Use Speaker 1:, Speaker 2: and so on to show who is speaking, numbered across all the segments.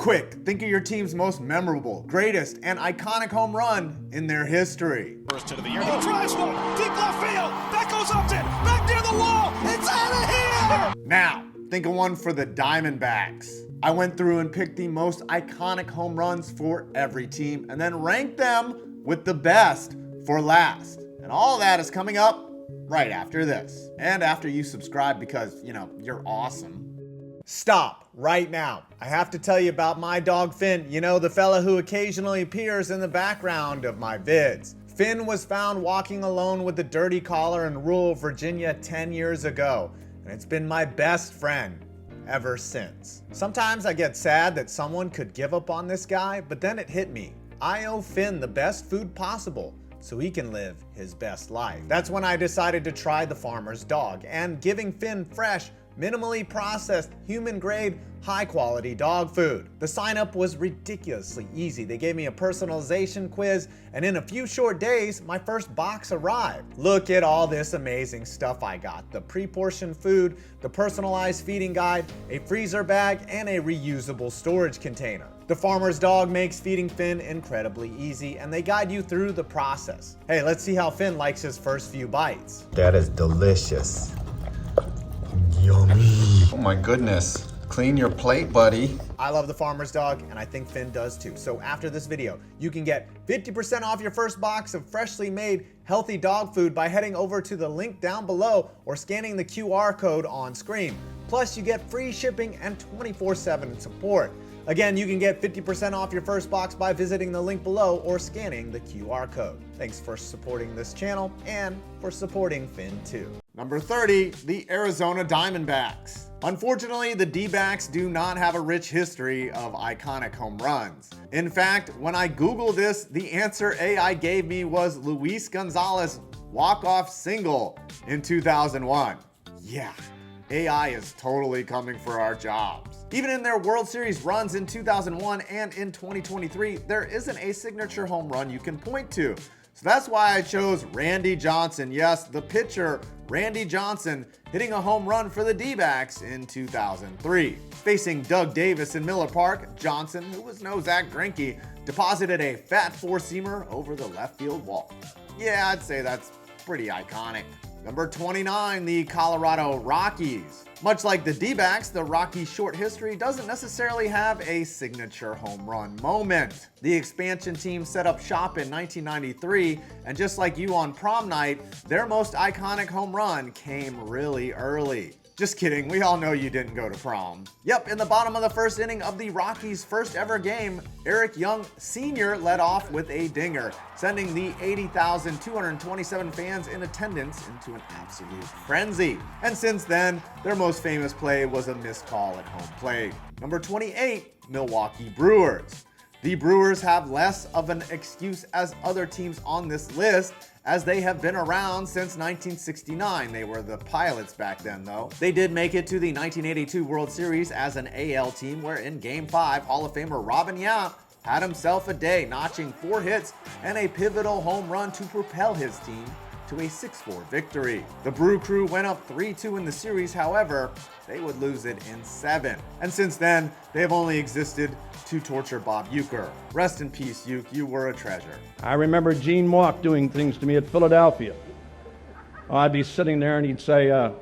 Speaker 1: Quick, think of your team's most memorable, greatest, and iconic home run in their history.
Speaker 2: First to the year, he drives one, deep left field, that goes Upton, back near the wall, it's out of here!
Speaker 1: Now, think of one for the Diamondbacks. I went through and picked the most iconic home runs for every team and then ranked them with the best for last. And all that is coming up right after this. And after you subscribe because, you're awesome. Stop right now. I have to tell you about my dog Finn, the fella who occasionally appears in the background of my vids. Finn was found walking alone with a dirty collar in rural Virginia 10 years ago, and it's been my best friend ever since. Sometimes I get sad that someone could give up on this guy, but then it hit me. I owe Finn the best food possible so he can live his best life. That's when I decided to try the farmer's dog, and giving Finn fresh, minimally processed, human-grade, high-quality dog food. The sign-up was ridiculously easy. They gave me a personalization quiz, and in a few short days, my first box arrived. Look at all this amazing stuff I got. The pre-portioned food, the personalized feeding guide, a freezer bag, and a reusable storage container. The farmer's dog makes feeding Finn incredibly easy, and they guide you through the process. Hey, let's see how Finn likes his first few bites.
Speaker 3: That is delicious. Yummy.
Speaker 4: Oh my goodness. Clean your plate, buddy.
Speaker 1: I love the farmer's dog, and I think Finn does too. So after this video, you can get 50% off your first box of freshly made, healthy dog food by heading over to the link down below or scanning the QR code on screen. Plus, you get free shipping and 24/7 support. Again, you can get 50% off your first box by visiting the link below or scanning the QR code. Thanks for supporting this channel and for supporting Finn too. Number 30, the Arizona Diamondbacks. Unfortunately, the D-backs do not have a rich history of iconic home runs. In fact, when I Googled this, the answer AI gave me was Luis Gonzalez walk-off single in 2001. Yeah, AI is totally coming for our jobs. Even in their World Series runs in 2001 and in 2023, there isn't a signature home run you can point to. So that's why I chose Randy Johnson. Yes, the pitcher, Randy Johnson, hitting a home run for the D-backs in 2003. Facing Doug Davis in Miller Park, Johnson, who was no Zach Greinke, deposited a fat four-seamer over the left field wall. Yeah, I'd say that's pretty iconic. Number 29, the Colorado Rockies. Much like the D-backs, the Rockies' short history doesn't necessarily have a signature home run moment. The expansion team set up shop in 1993, and just like you on prom night, their most iconic home run came really early. Just kidding, we all know you didn't go to prom. Yep, in the bottom of the first inning of the Rockies' first ever game, Eric Young Sr. led off with a dinger, sending the 80,227 fans in attendance into an absolute frenzy. And since then, their most famous play was a missed call at home plate. Number 28, Milwaukee Brewers. The Brewers have less of an excuse as other teams on this list, as they have been around since 1969. They were the pilots back then, though. They did make it to the 1982 World Series as an AL team, where in Game 5, Hall of Famer Robin Yount had himself a day, notching 4 hits and a pivotal home run to propel his team to a 6-4 victory. The Brew Crew went up 3-2 in the series, however, they would lose it in 7. And since then, they have only existed to torture Bob Uecker. Rest in peace, Uke, you were a treasure.
Speaker 5: I remember Gene Mauch doing things to me at Philadelphia. I'd be sitting there and he'd say,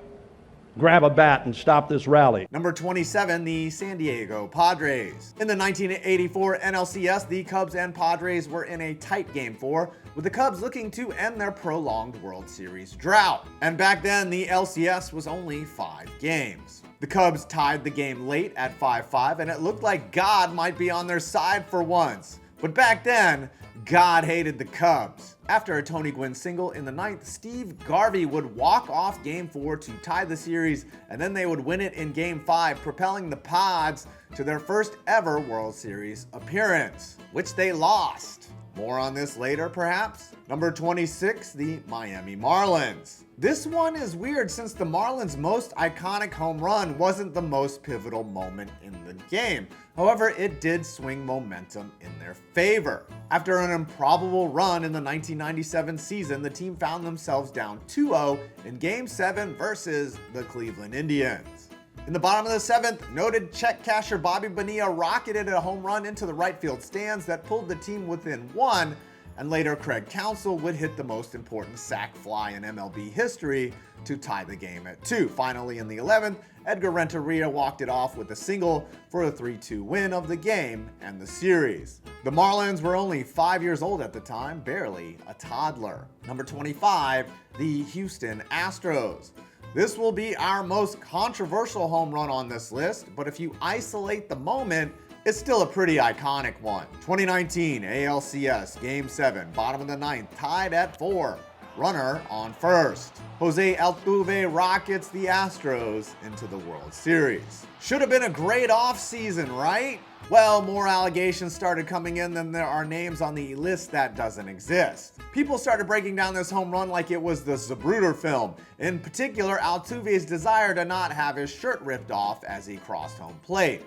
Speaker 5: grab a bat and stop this rally.
Speaker 1: Number 27, the San Diego Padres. In the 1984 NLCS, the Cubs and Padres were in a tight Game 4, with the Cubs looking to end their prolonged World Series drought. And back then, the LCS was only 5 games. The Cubs tied the game late at 5-5, and it looked like God might be on their side for once. But back then, God hated the Cubs. After a Tony Gwynn single in the 9th, Steve Garvey would walk off Game 4 to tie the series, and then they would win it in Game 5, propelling the Pods to their first ever World Series appearance, which they lost. More on this later, perhaps? Number 26, the Miami Marlins. This one is weird since the Marlins' most iconic home run wasn't the most pivotal moment in the game. However, it did swing momentum in their favor. After an improbable run in the 1997 season, the team found themselves down 2-0 in Game 7 versus the Cleveland Indians. In the bottom of the 7th, noted check casher Bobby Bonilla rocketed a home run into the right field stands that pulled the team within 1, and later Craig Counsell would hit the most important sac fly in MLB history to tie the game at 2. Finally, in the 11th, Edgar Renteria walked it off with a single for a 3-2 win of the game and the series. The Marlins were only 5 years old at the time, barely a toddler. Number 25, the Houston Astros. This will be our most controversial home run on this list, but if you isolate the moment, it's still a pretty iconic one. 2019 ALCS Game 7, bottom of the 9th, tied at 4. Runner on first. Jose Altuve rockets the Astros into the World Series. Should have been a great offseason, right? Well, more allegations started coming in than there are names on the list that doesn't exist. People started breaking down this home run like it was the Zapruder film. In particular, Altuve's desire to not have his shirt ripped off as he crossed home plate.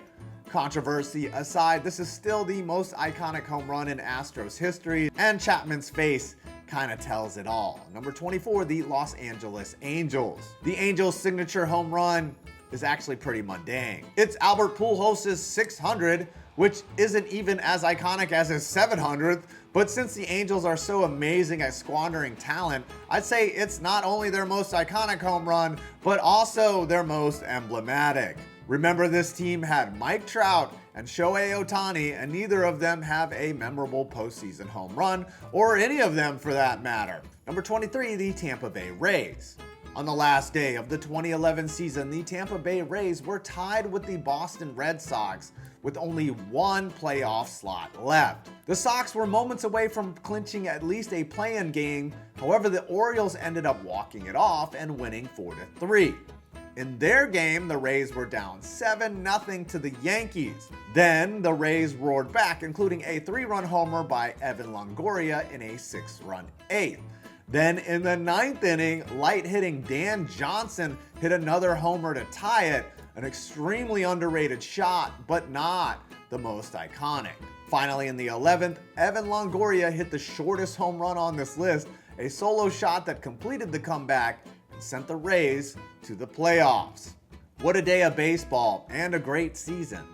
Speaker 1: Controversy aside, this is still the most iconic home run in Astros history, and Chapman's face kind of tells it all. Number 24, the Los Angeles Angels. The Angels' signature home run is actually pretty mundane. It's Albert Pujols' 600, which isn't even as iconic as his 700th, but since the Angels are so amazing at squandering talent, I'd say it's not only their most iconic home run, but also their most emblematic. Remember, this team had Mike Trout and Shohei Ohtani, and neither of them have a memorable postseason home run, or any of them for that matter. Number 23, the Tampa Bay Rays. On the last day of the 2011 season, the Tampa Bay Rays were tied with the Boston Red Sox with only one playoff slot left. The Sox were moments away from clinching at least a play-in game. However, the Orioles ended up walking it off and winning 4-3. In their game, the Rays were down 7-0 to the Yankees. Then the Rays roared back, including a 3-run homer by Evan Longoria in a 6-run 8th. Then in the 9th inning, light-hitting Dan Johnson hit another homer to tie it, an extremely underrated shot, but not the most iconic. Finally, in the 11th, Evan Longoria hit the shortest home run on this list, a solo shot that completed the comeback and sent the Rays to the playoffs. What a day of baseball and a great season.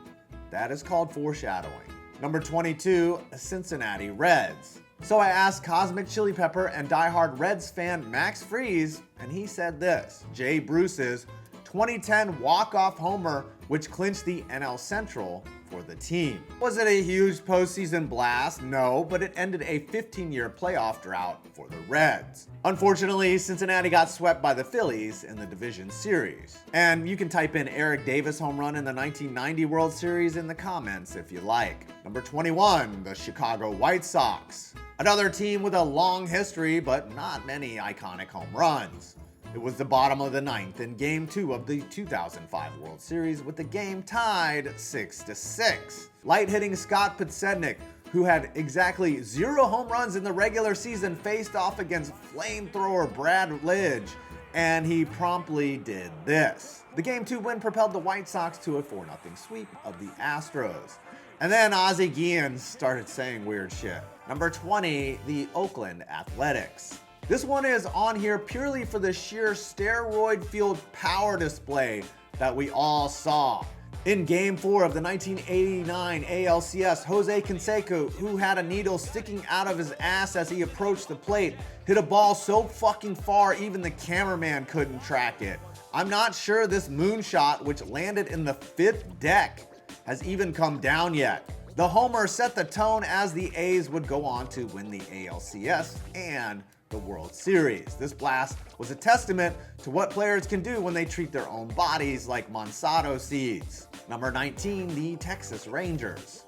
Speaker 1: That is called foreshadowing. Number 22, Cincinnati Reds. So I asked Cosmic Chili Pepper and diehard Reds fan Max Freeze, and he said this: Jay Bruce's 2010 walk-off homer, which clinched the NL Central for the team. Was it a huge postseason blast? No, but it ended a 15-year playoff drought for the Reds. Unfortunately, Cincinnati got swept by the Phillies in the division series. And you can type in Eric Davis home run in the 1990 World Series in the comments if you like. Number 21, the Chicago White Sox. Another team with a long history, but not many iconic home runs. It was the bottom of the 9th in Game 2 of the 2005 World Series, with the game tied 6-6. Light-hitting Scott Podsednik, who had exactly 0 home runs in the regular season, faced off against flamethrower Brad Lidge, and he promptly did this. The Game 2 win propelled the White Sox to a 4-0 sweep of the Astros. And then Ozzie Guillen started saying weird shit. Number 20, the Oakland Athletics. This one is on here purely for the sheer steroid-fueled power display that we all saw. In Game 4 of the 1989 ALCS, Jose Canseco, who had a needle sticking out of his ass as he approached the plate, hit a ball so fucking far even the cameraman couldn't track it. I'm not sure this moonshot, which landed in the 5th deck, has even come down yet. The homer set the tone as the A's would go on to win the ALCS and the World Series. This blast was a testament to what players can do when they treat their own bodies like Monsanto seeds. Number 19, the Texas Rangers.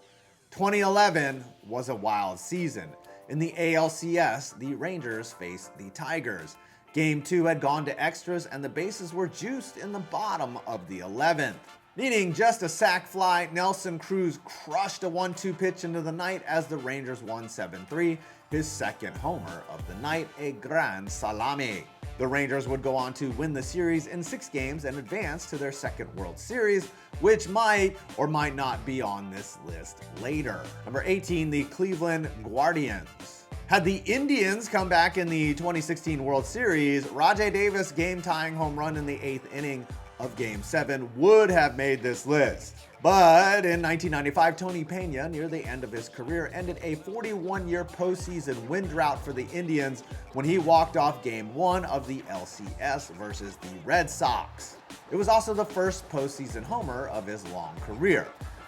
Speaker 1: 2011 was a wild season. In the ALCS, the Rangers faced the Tigers. Game 2 had gone to extras and the bases were juiced in the bottom of the 11th. Needing just a sac fly, Nelson Cruz crushed a 1-2 pitch into the night as the Rangers won 7-3, his second homer of the night, a grand salami. The Rangers would go on to win the series in 6 games and advance to their second World Series, which might or might not be on this list later. Number 18, the Cleveland Guardians. Had the Indians come back in the 2016 World Series, Rajai Davis' game-tying home run in the 8th inning of Game 7 would have made this list. But in 1995, Tony Pena, near the end of his career, ended a 41-year postseason win drought for the Indians when he walked off Game 1 of the LCS versus the Red Sox. It was also the first postseason homer of his long career.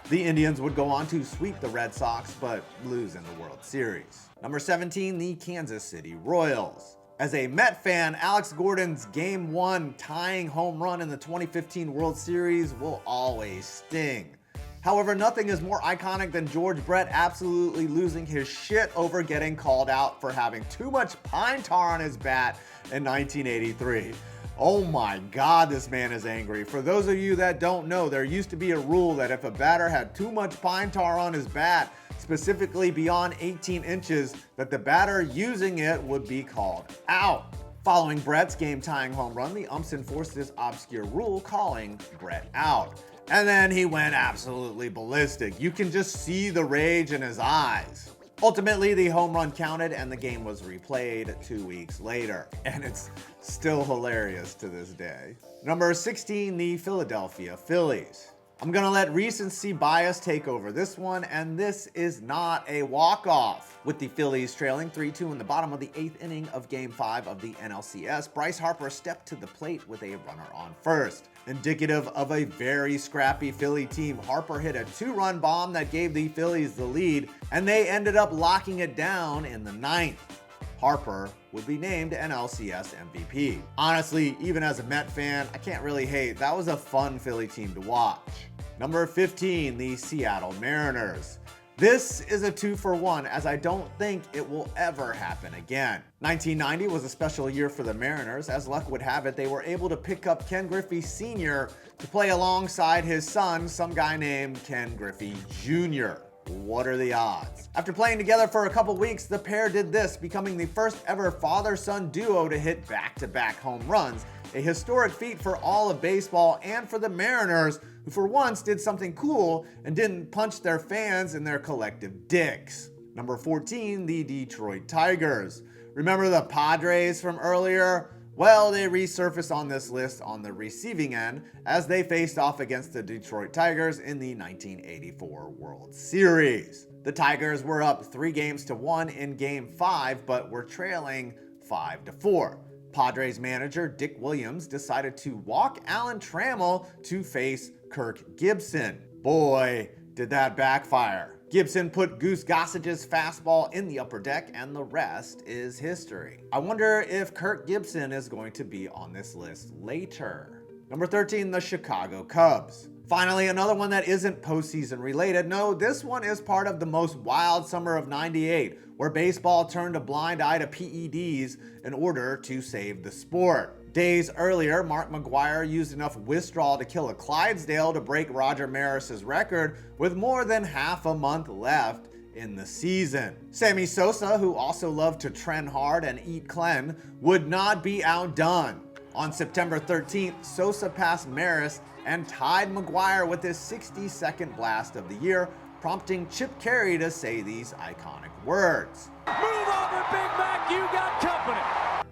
Speaker 1: The Indians would go on to sweep the Red Sox, but lose in the World Series. Number 17, the Kansas City Royals. As a Met fan, Alex Gordon's Game 1 tying home run in the 2015 World Series will always sting. However, nothing is more iconic than George Brett absolutely losing his shit over getting called out for having too much pine tar on his bat in 1983. Oh my God, this man is angry. For those of you that don't know, there used to be a rule that if a batter had too much pine tar on his bat, specifically beyond 18 inches, that the batter using it would be called out. Following Brett's game-tying home run, the umps enforced this obscure rule, calling Brett out. And then he went absolutely ballistic. You can just see the rage in his eyes. Ultimately, the home run counted and the game was replayed 2 weeks later. And it's still hilarious to this day. Number 16, the Philadelphia Phillies. I'm gonna let recency bias take over this one, and this is not a walk-off. With the Phillies trailing 3-2 in the bottom of the 8th inning of Game 5 of the NLCS, Bryce Harper stepped to the plate with a runner on first. Indicative of a very scrappy Philly team, Harper hit a 2-run bomb that gave the Phillies the lead, and they ended up locking it down in the 9th. Harper would be named NLCS MVP. Honestly, even as a Met fan, I can't really hate. That was a fun Philly team to watch. Number 15, the Seattle Mariners. This is a 2-for-1, as I don't think it will ever happen again. 1990 was a special year for the Mariners. As luck would have it, they were able to pick up Ken Griffey Sr. to play alongside his son, some guy named Ken Griffey Jr. What are the odds? After playing together for a couple weeks, the pair did this, becoming the first ever father-son duo to hit back-to-back home runs, a historic feat for all of baseball and for the Mariners, who for once did something cool and didn't punch their fans in their collective dicks. Number 14, the Detroit Tigers. Remember the Padres from earlier? Well, they resurfaced on this list on the receiving end as they faced off against the Detroit Tigers in the 1984 World Series. The Tigers were up 3-1 in Game 5, but were trailing 5-4. Padres manager Dick Williams decided to walk Alan Trammell to face Kirk Gibson. Boy, did that backfire. Gibson put Goose Gossage's fastball in the upper deck, and the rest is history. I wonder if Kirk Gibson is going to be on this list later. Number 13, the Chicago Cubs. Finally, another one that isn't postseason related. No, this one is part of the most wild summer of '98, where baseball turned a blind eye to PEDs in order to save the sport. Days earlier, Mark McGwire used enough Wistrol to kill a Clydesdale to break Roger Maris's record with more than half a month left in the season. Sammy Sosa, who also loved to trend hard and eat clean, would not be outdone. On September 13th, Sosa passed Maris and tied McGwire with his 62nd blast of the year, prompting Chip Carey to say these iconic words.
Speaker 2: Move over, Big Mac, you got company.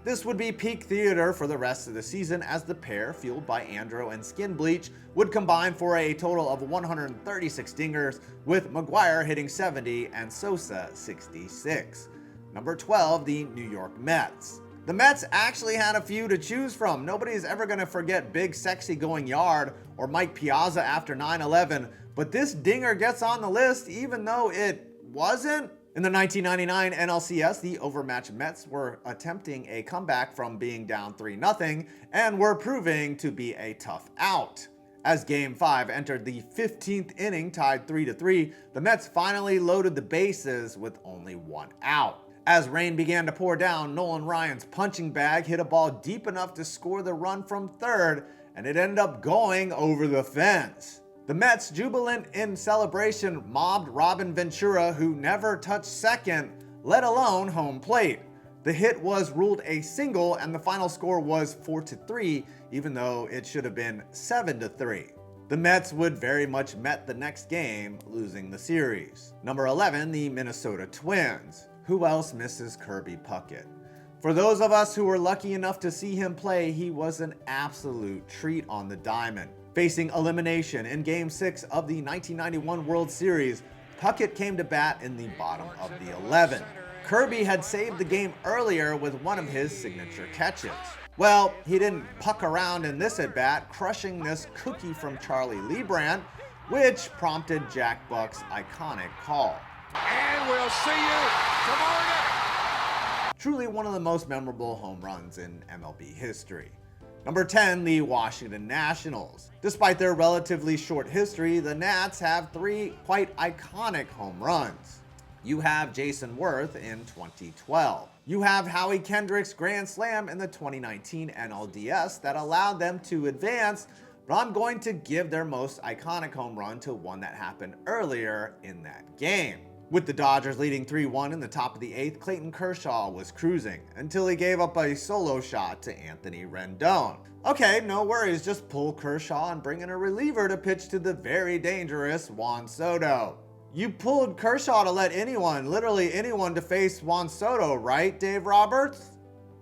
Speaker 1: This would be peak theater for the rest of the season, as the pair, fueled by andro and skin bleach, would combine for a total of 136 dingers, with McGwire hitting 70 and Sosa 66. Number 12, the New York Mets. The Mets actually had a few to choose from. Nobody's ever going to forget Big Sexy Going Yard or Mike Piazza after 9/11, but this dinger gets on the list even though it wasn't. In the 1999 NLCS, the overmatched Mets were attempting a comeback from being down 3-0 and were proving to be a tough out. As Game 5 entered the 15th inning tied 3-3, the Mets finally loaded the bases with only one out. As rain began to pour down, Nolan Ryan's punching bag hit a ball deep enough to score the run from third, and it ended up going over the fence. The Mets, jubilant in celebration, mobbed Robin Ventura, who never touched second, let alone home plate. The hit was ruled a single, and the final score was 4-3, even though it should have been 7-3. The Mets would very much met the next game, losing the series. Number 11, the Minnesota Twins. Who else misses Kirby Puckett? For those of us who were lucky enough to see him play, he was an absolute treat on the diamond. Facing elimination in Game 6 of the 1991 World Series, Puckett came to bat in the bottom of the 11th. Kirby had saved the game earlier with one of his signature catches. Well, he didn't puck around in this at-bat, crushing this cookie from Charlie Leibrandt, which prompted Jack Buck's iconic call.
Speaker 2: And we'll see you tomorrow night.
Speaker 1: Truly one of the most memorable home runs in MLB history. Number 10, the Washington Nationals. Despite their relatively short history, the Nats have 3 quite iconic home runs. You have Jason Worth in 2012. You have Howie Kendrick's grand slam in the 2019 NLDS that allowed them to advance, but I'm going to give their most iconic home run to one that happened earlier in that game. With the Dodgers leading 3-1 in the top of the 8th, Clayton Kershaw was cruising until he gave up a solo shot to Anthony Rendon. Okay, no worries, just pull Kershaw and bring in a reliever to pitch to the very dangerous Juan Soto. You pulled Kershaw to let anyone, literally anyone, to face Juan Soto, right, Dave Roberts?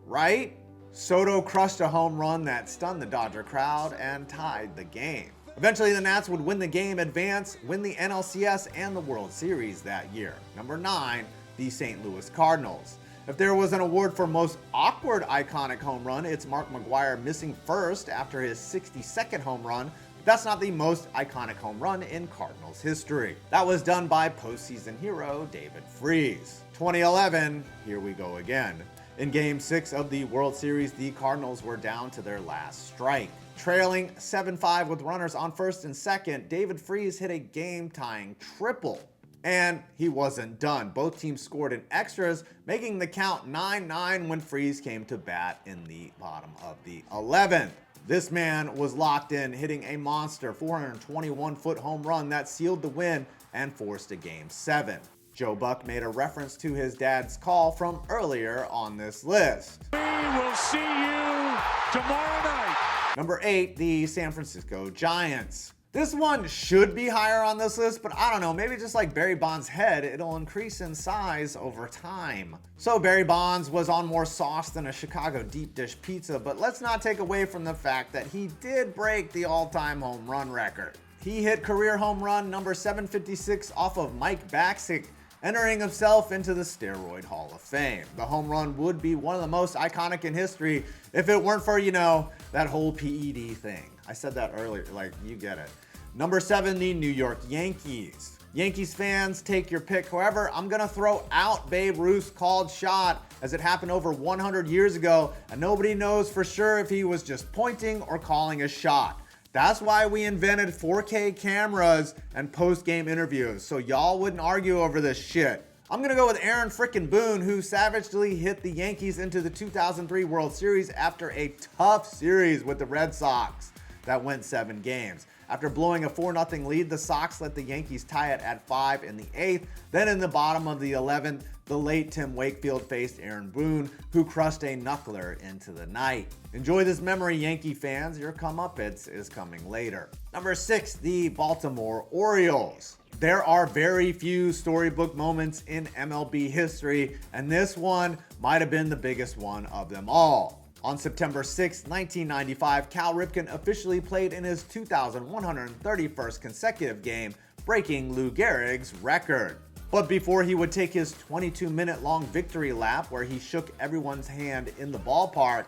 Speaker 1: Right? Soto crushed a home run that stunned the Dodger crowd and tied the game. Eventually, the Nats would win the game, advance, win the NLCS and the World Series that year. Number 9, the St. Louis Cardinals. If there was an award for most awkward iconic home run, it's Mark McGwire missing first after his 62nd home run. But that's not the most iconic home run in Cardinals history. That was done by postseason hero David Freese. 2011, here we go again. In Game 6 of the World Series, the Cardinals were down to their last strike. Trailing 7-5 with runners on first and second, David Freese hit a game-tying triple. And he wasn't done. Both teams scored in extras, making the count 9-9 when Freese came to bat in the bottom of the 11th. This man was locked in, hitting a monster 421-foot home run that sealed the win and forced a Game 7. Joe Buck made a reference to his dad's call from earlier on this list.
Speaker 2: We will see you tomorrow night.
Speaker 1: Number 8, the San Francisco Giants. This one should be higher on this list, but I don't know, maybe just like Barry Bonds' head, it'll increase in size over time. So Barry Bonds was on more sauce than a Chicago deep dish pizza, but let's not take away from the fact that he did break the all-time home run record. He hit career home run number 756 off of Mike Bacsik, entering himself into the Steroid Hall of Fame. The home run would be one of the most iconic in history if it weren't for, that whole PED thing. I said that earlier, like, you get it. Number 7, the New York Yankees. Yankees fans, take your pick. However, I'm gonna throw out Babe Ruth's called shot, as it happened over 100 years ago, and nobody knows for sure if he was just pointing or calling a shot. That's why we invented 4K cameras and post-game interviews, so y'all wouldn't argue over this shit. I'm gonna go with Aaron frickin' Boone, who savagely hit the Yankees into the 2003 World Series after a tough series with the Red Sox that went 7 games. After blowing a 4-0 lead, the Sox let the Yankees tie it at 5 in the 8th. Then in the bottom of the 11th, the late Tim Wakefield faced Aaron Boone, who crushed a knuckler into the night. Enjoy this memory, Yankee fans. Your comeuppance is coming later. Number 6, the Baltimore Orioles. There are very few storybook moments in MLB history, and this one might have been the biggest one of them all. On September 6, 1995, Cal Ripken officially played in his 2,131st consecutive game, breaking Lou Gehrig's record. But before he would take his 22-minute long victory lap where he shook everyone's hand in the ballpark,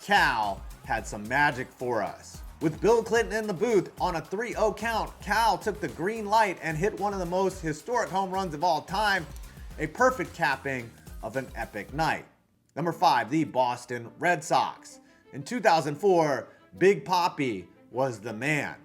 Speaker 1: Cal had some magic for us. With Bill Clinton in the booth on a 3-0 count, Cal took the green light and hit one of the most historic home runs of all time, a perfect capping of an epic night. Number 5, the Boston Red Sox. In 2004, Big Papi was the man.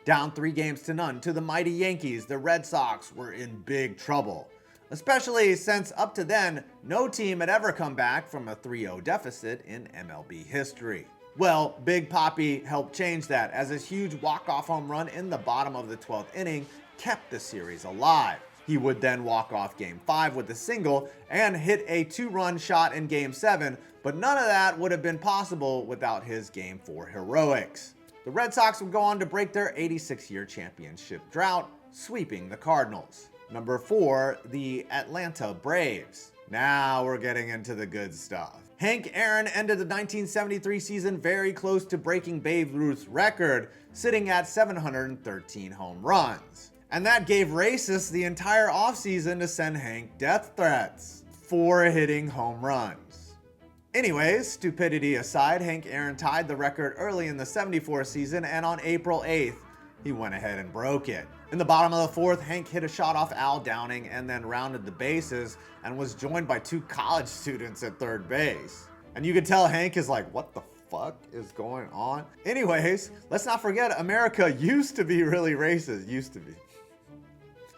Speaker 1: Down 3-0 to the mighty Yankees, the Red Sox were in big trouble, especially since up to then, no team had ever come back from a 3-0 deficit in MLB history. Well, Big Papi helped change that, as his huge walk-off home run in the bottom of the 12th inning kept the series alive. He would then walk off Game 5 with a single and hit a 2-run shot in Game 7, but none of that would have been possible without his Game 4 heroics. The Red Sox would go on to break their 86-year championship drought, sweeping the Cardinals. Number 4, the Atlanta Braves. Now we're getting into the good stuff. Hank Aaron ended the 1973 season very close to breaking Babe Ruth's record, sitting at 713 home runs. And that gave racists the entire offseason to send Hank death threats for hitting home runs. Anyways, stupidity aside, Hank Aaron tied the record early in the 74 season, and on April 8th, he went ahead and broke it. In the bottom of the fourth, Hank hit a shot off Al Downing and then rounded the bases and was joined by two college students at third base. And you could tell Hank is like, what the fuck is going on? Anyways, let's not forget America used to be really racist. Used to be.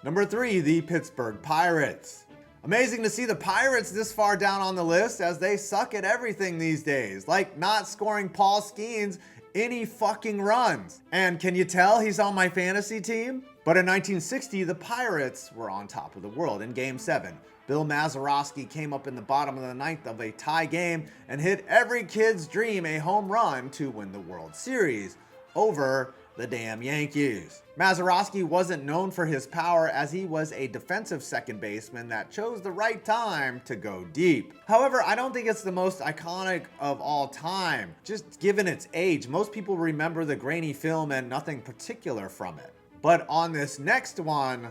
Speaker 1: Number 3, the Pittsburgh Pirates. Amazing to see the Pirates this far down on the list, as they suck at everything these days, like not scoring Paul Skeens any fucking runs. And can you tell he's on my fantasy team? But in 1960, the Pirates were on top of the world in Game 7. Bill Mazeroski came up in the bottom of the ninth of a tie game and hit every kid's dream a home run to win the World Series over the damn Yankees. Mazeroski wasn't known for his power, as he was a defensive second baseman that chose the right time to go deep. However, I don't think it's the most iconic of all time, just given its age. Most people remember the grainy film and nothing particular from it. But on this next one,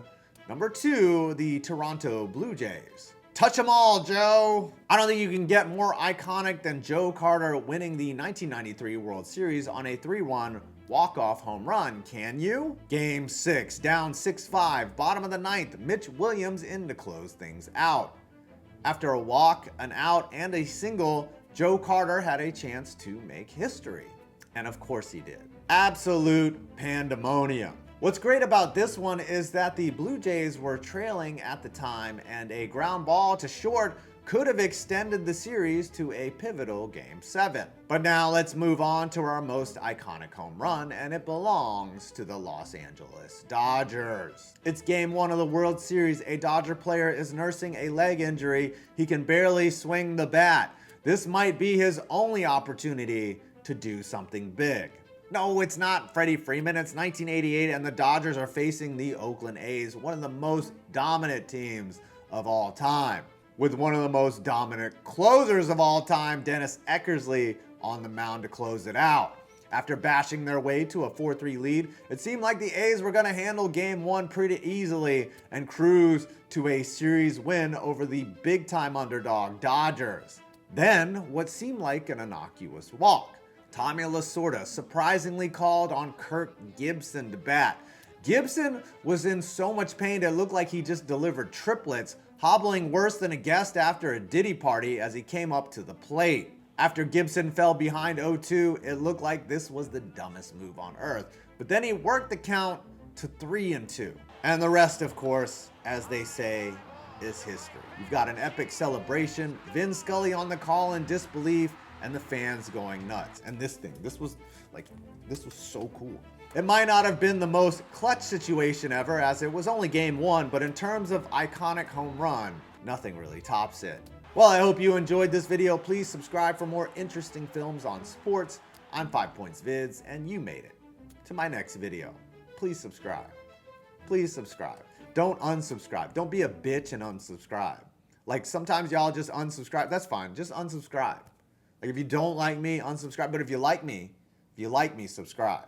Speaker 1: number 2, the Toronto Blue Jays. Touch 'em all, Joe. I don't think you can get more iconic than Joe Carter winning the 1993 World Series on a 3-1 walk-off home run, can you? Game 6, down 6-5, bottom of the ninth, Mitch Williams in to close things out. After a walk, an out, and a single, Joe Carter had a chance to make history. And of course he did. Absolute pandemonium. What's great about this one is that the Blue Jays were trailing at the time, and a ground ball to short could have extended the series to a pivotal Game 7. But now let's move on to our most iconic home run, and it belongs to the Los Angeles Dodgers. It's Game 1 of the World Series. A Dodger player is nursing a leg injury. He can barely swing the bat. This might be his only opportunity to do something big. No, it's not Freddie Freeman. It's 1988, and the Dodgers are facing the Oakland A's, one of the most dominant teams of all time, with one of the most dominant closers of all time, Dennis Eckersley, on the mound to close it out. After bashing their way to a 4-3 lead, it seemed like the A's were going to handle Game 1 pretty easily and cruise to a series win over the big-time underdog Dodgers. Then, what seemed like an innocuous walk. Tommy Lasorda surprisingly called on Kirk Gibson to bat. Gibson was in so much pain it looked like he just delivered triplets, hobbling worse than a guest after a Diddy party as he came up to the plate. After Gibson fell behind 0-2, it looked like this was the dumbest move on earth. But then he worked the count to 3-2. And the rest, of course, as they say, is history. You've got an epic celebration, Vin Scully on the call in disbelief, and the fans going nuts. And this was so cool. It might not have been the most clutch situation ever, as it was only Game 1, but in terms of iconic home run, nothing really tops it. Well, I hope you enjoyed this video. Please subscribe for more interesting films on sports. I'm 5 Points Vids, and you made it to my next video. Please subscribe. Please subscribe. Don't unsubscribe. Don't be a bitch and unsubscribe. Like, sometimes y'all just unsubscribe. That's fine. Just unsubscribe. Like, if you don't like me, unsubscribe. But if you like me, subscribe.